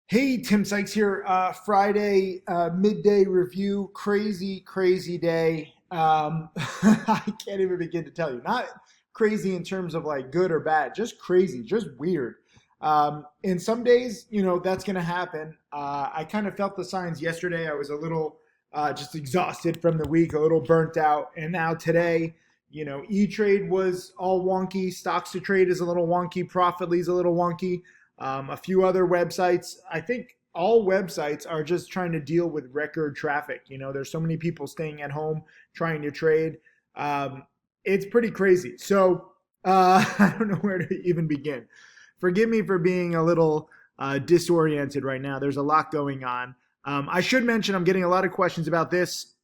Hey, Tim Sykes here. Friday midday review. Crazy, crazy day. I can't even begin to tell you. Not crazy in terms of like good or bad, just crazy, just weird. And some days, that's going to happen. I kind of felt the signs yesterday. I was a little just exhausted from the week, a little burnt out. And now today, E-Trade was all wonky. Stocks to trade is a little wonky. Profitly is a little wonky. A few other websites. I think all websites are just trying to deal with record traffic. There's so many people staying at home trying to trade. It's pretty crazy. So I don't know where to even begin. Forgive me for being a little disoriented right now. There's a lot going on. I should mention I'm getting a lot of questions about this.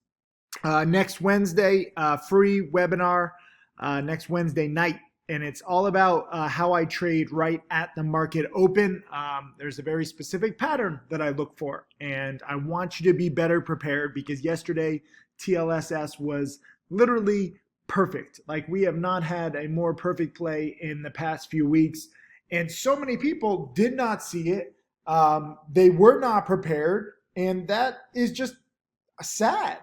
Next Wednesday, free webinar next Wednesday night. And it's all about how I trade right at the market open. There's a very specific pattern that I look for. And I want you to be better prepared because yesterday TLSS was literally perfect. Like we have not had a more perfect play in the past few weeks. And so many people did not see it. They were not prepared. And that is just sad.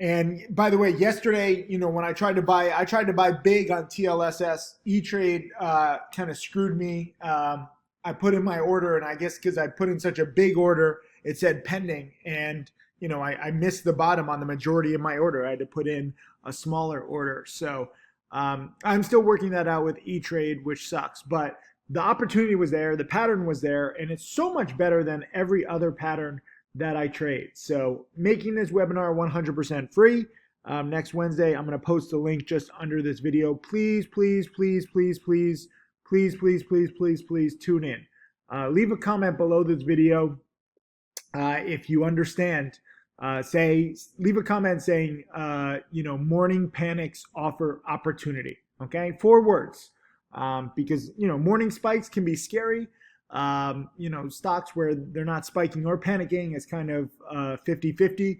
And by the way, yesterday, when I tried to buy big on TLSS. E-Trade kind of screwed me. I put in my order, and I guess because I put in such a big order, it said pending, and I missed the bottom on the majority of my order. I had to put in a smaller order, so I'm still working that out with E-Trade, which sucks. But the opportunity was there, the pattern was there, and it's so much better than every other pattern that I trade. So making this webinar 100% free. Next Wednesday, I'm going to post a link just under this video. Please, please, please, please, please, please, please, please, please, please tune in. Leave a comment below this video if you understand. Leave a comment saying, morning panics offer opportunity. Okay, 4 words. Because morning spikes can be scary. Stocks where they're not spiking or panicking, it's kind of 50-50,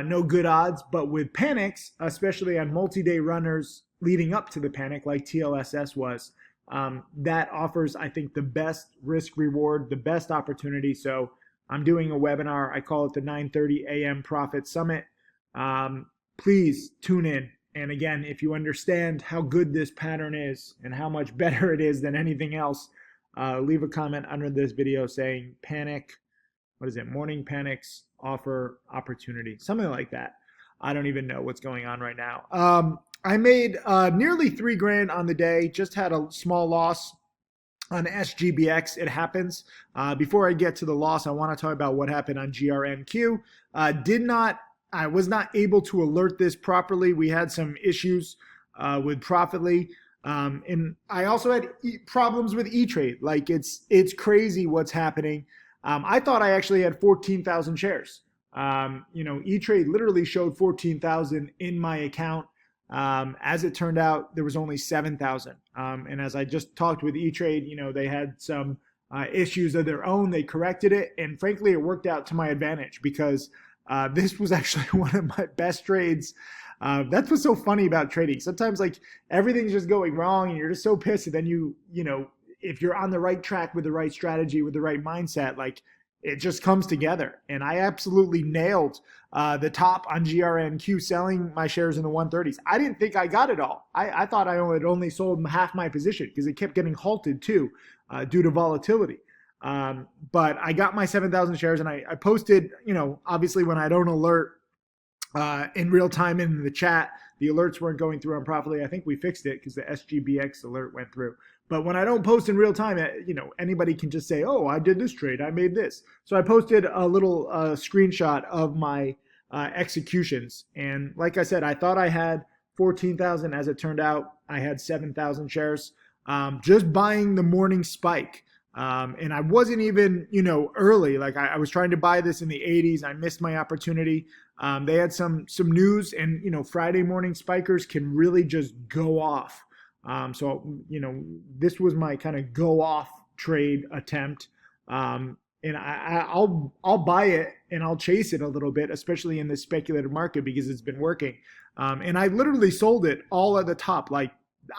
no good odds. But with panics, especially on multi-day runners leading up to the panic like TLSS was, that offers, I think, the best risk reward, the best opportunity. So I'm doing a webinar. I call it the 9:30 a.m. Profit Summit. Please tune in. And again, if you understand how good this pattern is and how much better it is than anything else, leave a comment under this video saying morning panics offer opportunity, something like that. I don't even know what's going on right now. I made nearly $3,000 on the day, just had a small loss on SGBX. It happens. Before I get to the loss, I want to talk about what happened on GRNQ. I was not able to alert this properly. We had some issues with Profitly. And I also had problems with E-Trade. Like it's crazy what's happening. I thought I actually had 14,000 shares. E-Trade literally showed 14,000 in my account. As it turned out, there was only 7,000. And as I just talked with E-Trade, they had some issues of their own. They corrected it. And frankly, it worked out to my advantage because this was actually one of my best trades. That's what's so funny about trading. Sometimes like everything's just going wrong and you're just so pissed. And then if you're on the right track with the right strategy, with the right mindset, like it just comes together. And I absolutely nailed the top on GRNQ, selling my shares in the 130s. I didn't think I got it all. I thought I had only sold half my position because it kept getting halted too due to volatility. But I got my 7,000 shares and I posted, obviously when I don't alert in real time in the chat, the alerts weren't going through on Profitly. I think we fixed it because the SGBX alert went through. But when I don't post in real time, anybody can just say, oh, I did this trade, I made this. So I posted a little screenshot of my executions. And like I said, I thought I had 14,000. As it turned out, I had 7,000 shares, just buying the morning spike. And I wasn't even, early. Like I was trying to buy this in the 80s. I missed my opportunity. They had some news, and Friday morning spikers can really just go off. So this was my kind of go off trade attempt. And I'll buy it and I'll chase it a little bit, especially in this speculative market because it's been working. And I literally sold it all at the top. Like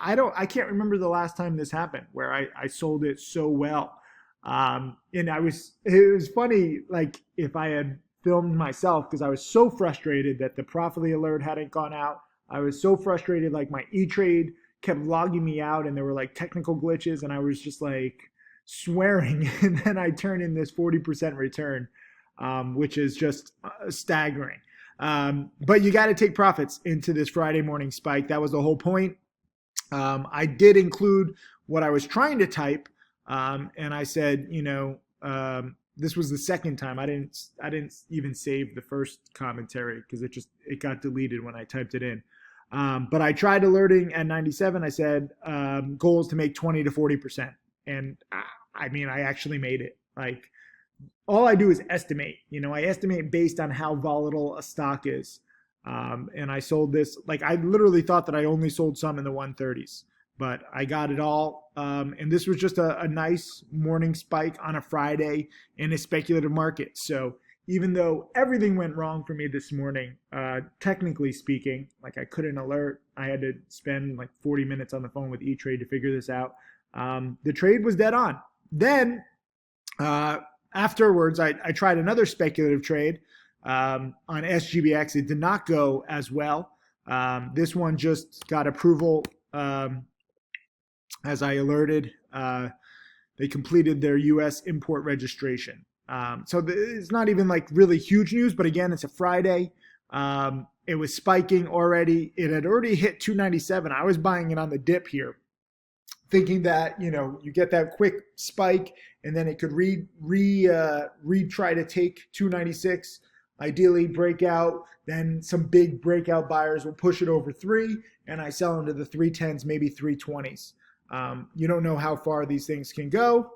I can't remember the last time this happened where I sold it so well. And it was funny, like if I had filmed myself, because I was so frustrated that the Profitly alert hadn't gone out. I was so frustrated, like my E-Trade kept logging me out and there were like technical glitches and I was just like swearing. And then I turn in this 40% return, which is just staggering. But you got to take profits into this Friday morning spike. That was the whole point. I did include what I was trying to type, and I said, this was the second time. I didn't even save the first commentary because it got deleted when I typed it in. But I tried alerting at 97. I said goals to make 20 to 40%, and I actually made it. Like all I do is estimate. I estimate based on how volatile a stock is. And I sold this, like I literally thought that I only sold some in the 130s, but I got it all. And this was just a nice morning spike on a Friday in a speculative market. So even though everything went wrong for me this morning, technically speaking, like I couldn't alert, I had to spend like 40 minutes on the phone with E-Trade to figure this out. The trade was dead on. Then afterwards, I tried another speculative trade. On SGBX, it did not go as well. This one just got approval as I alerted. They completed their U.S. import registration. So it's not even like really huge news, but again, it's a Friday. It was spiking already. It had already hit 297. I was buying it on the dip here, thinking that, you get that quick spike and then it could try to take 296. Ideally breakout, then some big breakout buyers will push it over 3 and I sell into the 310s, maybe 320s. You don't know how far these things can go.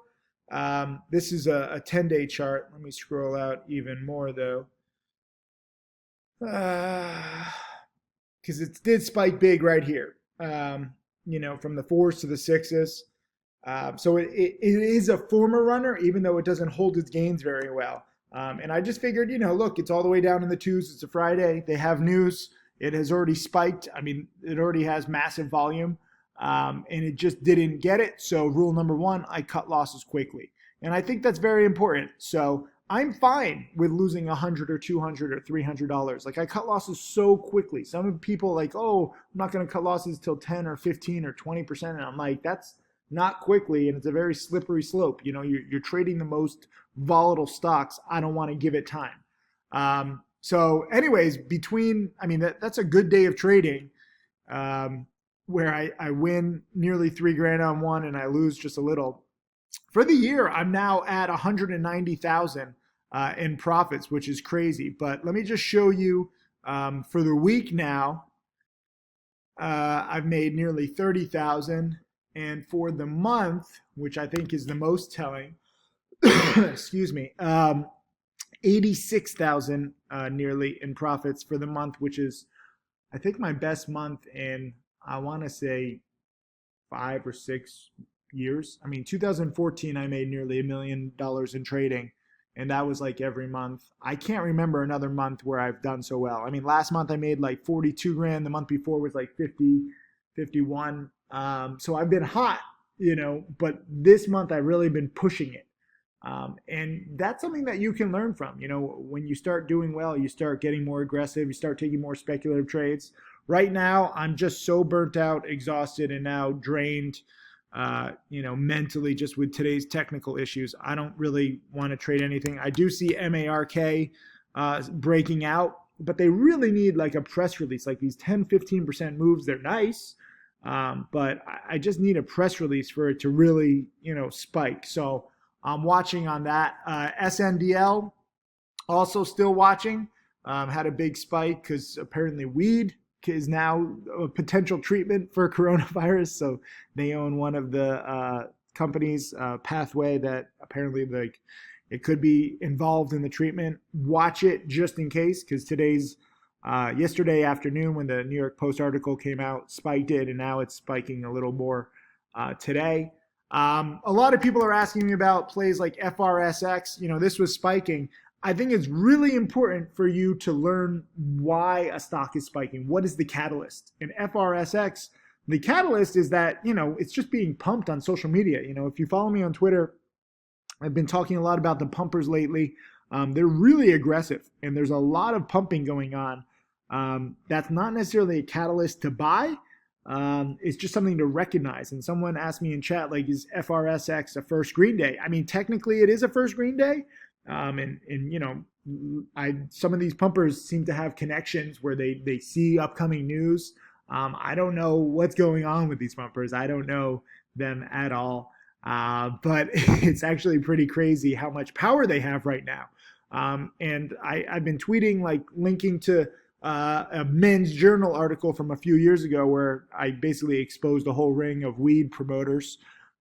This is a 10-day chart. Let me scroll out even more though. Because it did spike big right here, from the 4s to the 6s. So it is a former runner, even though it doesn't hold its gains very well. And I just figured, look, it's all the way down in the 2s. It's a Friday. They have news. It has already spiked. It already has massive volume, and it just didn't get it. So rule number 1, I cut losses quickly. And I think that's very important. So I'm fine with losing $100 or $200 or $300. Like I cut losses so quickly. Some people like, oh, I'm not going to cut losses till 10 or 15 or 20%. And I'm like, that's not quickly. And it's a very slippery slope. You're trading the most volatile stocks. I don't want to give it time. So anyways, that's a good day of trading, where I win nearly $3,000 on one and I lose just a little. For the year, I'm now at 190,000 in profits, which is crazy. But let me just show you for the week now, I've made nearly 30,000. And for the month, which I think is the most telling, excuse me, 86,000 nearly in profits for the month, which is, I think, my best month in, I want to say, 5 or 6 years. 2014, I made nearly $1 million in trading, and that was like every month. I can't remember another month where I've done so well. Last month I made like 42 grand. The month before was like 50, 51. So I've been hot, but this month I've really been pushing it. And that's something that you can learn from. When you start doing well, you start getting more aggressive, you start taking more speculative trades. Right now, I'm just so burnt out, exhausted, and now drained, mentally, just with today's technical issues. I don't really want to trade anything. I do see MARK breaking out, but they really need like a press release, like these 10, 15% moves. They're nice. But I just need a press release for it to really, spike. So I'm watching on that. SNDL, also still watching, had a big spike because apparently weed is now a potential treatment for coronavirus. So they own one of the companies, Pathway, that apparently it could be involved in the treatment. Watch it just in case, because yesterday afternoon when the New York Post article came out, spiked it, and now it's spiking a little more today. A lot of people are asking me about plays like FRSX. This was spiking. I think it's really important for you to learn why a stock is spiking. What is the catalyst? In FRSX, the catalyst is that, it's just being pumped on social media. If you follow me on Twitter, I've been talking a lot about the pumpers lately. They're really aggressive, and there's a lot of pumping going on. That's not necessarily a catalyst to buy. It's just something to recognize. And someone asked me in chat, like, is FRSX a first green day? I mean, technically it is a first green day. And you know, some of these pumpers seem to have connections where they see upcoming news. I don't know what's going on with these pumpers. I don't know them at all. But it's actually pretty crazy how much power they have right now. And I've been tweeting, like, linking to a Men's Journal article from a few years ago where I basically exposed a whole ring of weed promoters.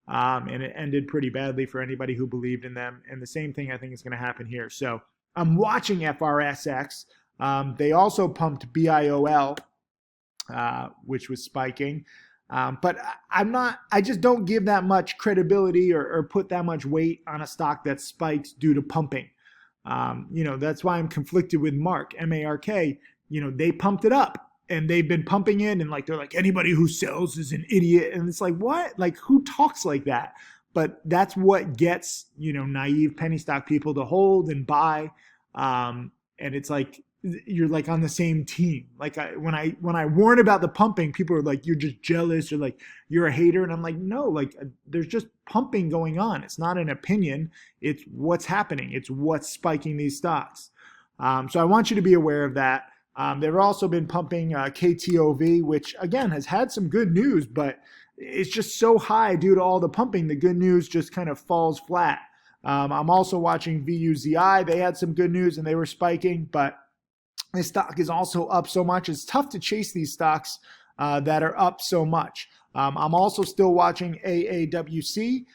And it ended pretty badly for anybody who believed in them. And the same thing I think is going to happen here. So I'm watching FRSX. They also pumped BIOL, which was spiking. But I just don't give that much credibility or put that much weight on a stock that spikes due to pumping. You know, that's why I'm conflicted with Mark, M-A-R-K. You know, they pumped it up and they've been pumping in, and like, they're like, anybody who sells is an idiot. And it's like, what? Like, who talks like that? But that's what gets, you know, naive penny stock people to hold and buy. And it's like, you're like on the same team. Like, when I warn about the pumping, people are like, you're just jealous, or like, you're a hater. And I'm like, no, like, there's just pumping going on. It's not an opinion. It's what's happening. It's what's spiking these stocks. So I want you to be aware of that. They've also been pumping KTOV, which again has had some good news, but it's just so high due to all the pumping. The good news just kind of falls flat. I'm also watching VUZI. They had some good news and they were spiking, but this stock is also up so much. It's tough to chase these stocks that are up so much. I'm also still watching AAWC.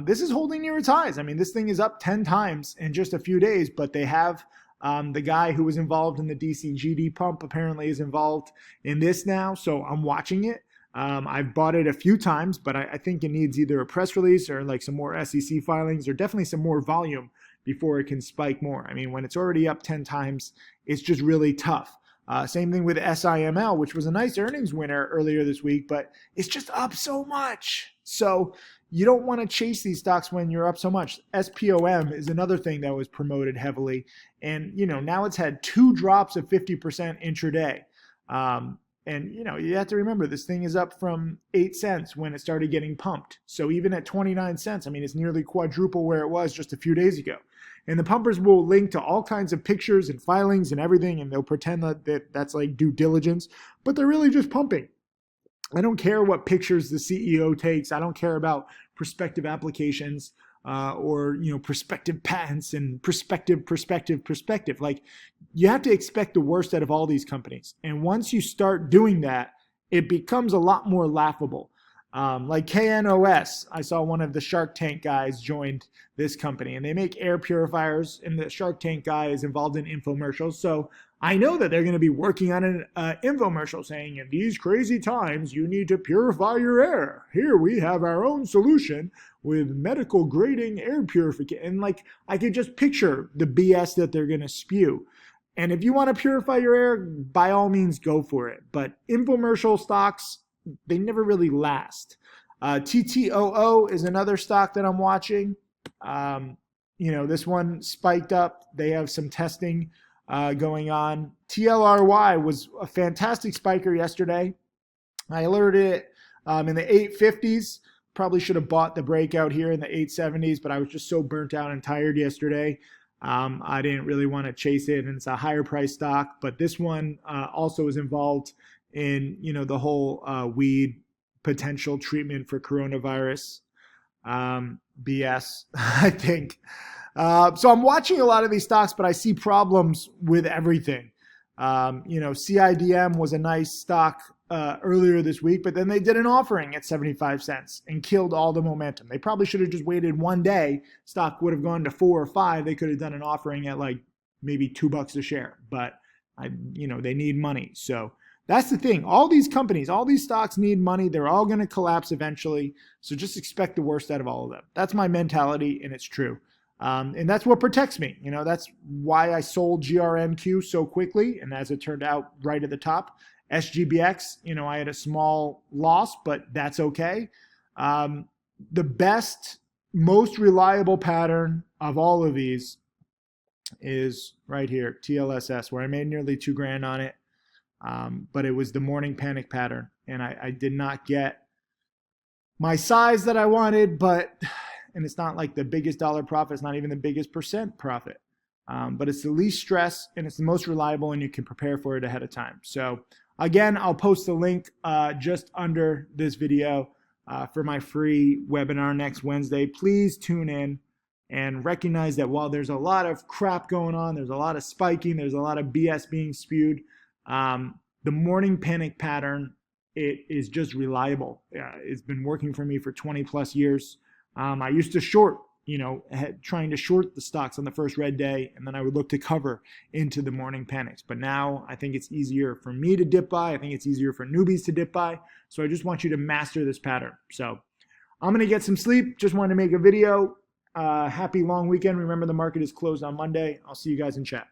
This is holding near its highs. I mean, this thing is up 10 times in just a few days, but they have the guy who was involved in the DCGD pump apparently is involved in this now. So I'm watching it. I've bought it a few times, but I think it needs either a press release or like some more SEC filings, or definitely some more volume before it can spike more. I mean, when it's already up 10 times, it's just really tough. Same thing with SIML, which was a nice earnings winner earlier this week, but it's just up so much. So you don't want to chase these stocks when you're up so much. SPOM is another thing that was promoted heavily. And, you know, now it's had 2 drops of 50% intraday. And, you know, you have to remember, this thing is up from 8 cents when it started getting pumped. So even at 29 cents, I mean, it's nearly quadruple where it was just a few days ago. And the pumpers will link to all kinds of pictures and filings and everything, and they'll pretend that that's like due diligence, but they're really just pumping. I don't care what pictures the CEO takes. I don't care about prospective applications or, you know, prospective patents and perspective. Like, you have to expect the worst out of all these companies. And once you start doing that, it becomes a lot more laughable. Like KNOS, I saw one of the Shark Tank guys joined this company, and they make air purifiers, and the Shark Tank guy is involved in infomercials. So I know that they're going to be working on an infomercial saying, in these crazy times, you need to purify your air. Here we have our own solution with medical grading air purification. And like, I could just picture the BS that they're going to spew. And if you want to purify your air, by all means, go for it. But infomercial stocks, they never really last. TTOO is another stock that I'm watching. You know, this one spiked up. They have some testing going on. TLRY was a fantastic spiker yesterday. I alerted it in the 850s. Probably should have bought the breakout here in the 870s, but I was just so burnt out and tired yesterday. I didn't really want to chase it, and it's a higher price stock. But this one also is involved in, you know, the whole weed potential treatment for coronavirus BS, I think. So I'm watching a lot of these stocks, but I see problems with everything. You know, CIDM was a nice stock earlier this week, but then they did an offering at 75 cents and killed all the momentum. They probably should have just waited one day. Stock would have gone to 4 or 5. They could have done an offering at like maybe $2 a share, but you know, they need money. So that's the thing. All these companies, all these stocks need money. They're all going to collapse eventually. So just expect the worst out of all of them. That's my mentality, and it's true. And that's what protects me. You know, that's why I sold GRNQ so quickly. And as it turned out, right at the top, SGBX, you know, I had a small loss, but that's okay. The best most reliable pattern of all of these is right here, TLSS, where I made nearly $2,000 on it. But it was the morning panic pattern, and I did not get my size that I wanted, and it's not like the biggest dollar profit, it's not even the biggest percent profit, but it's the least stress and it's the most reliable, and you can prepare for it ahead of time. So again, I'll post the link just under this video for my free webinar next Wednesday. Please tune in and recognize that while there's a lot of crap going on, there's a lot of spiking, there's a lot of BS being spewed, the morning panic pattern, it is just reliable. It's been working for me for 20 plus years. I used to short, trying to short the stocks on the first red day, and then I would look to cover into the morning panics. But now I think it's easier for me to dip buy. I think it's easier for newbies to dip buy. So I just want you to master this pattern. So I'm going to get some sleep. Just wanted to make a video. Happy long weekend. Remember, the market is closed on Monday. I'll see you guys in chat.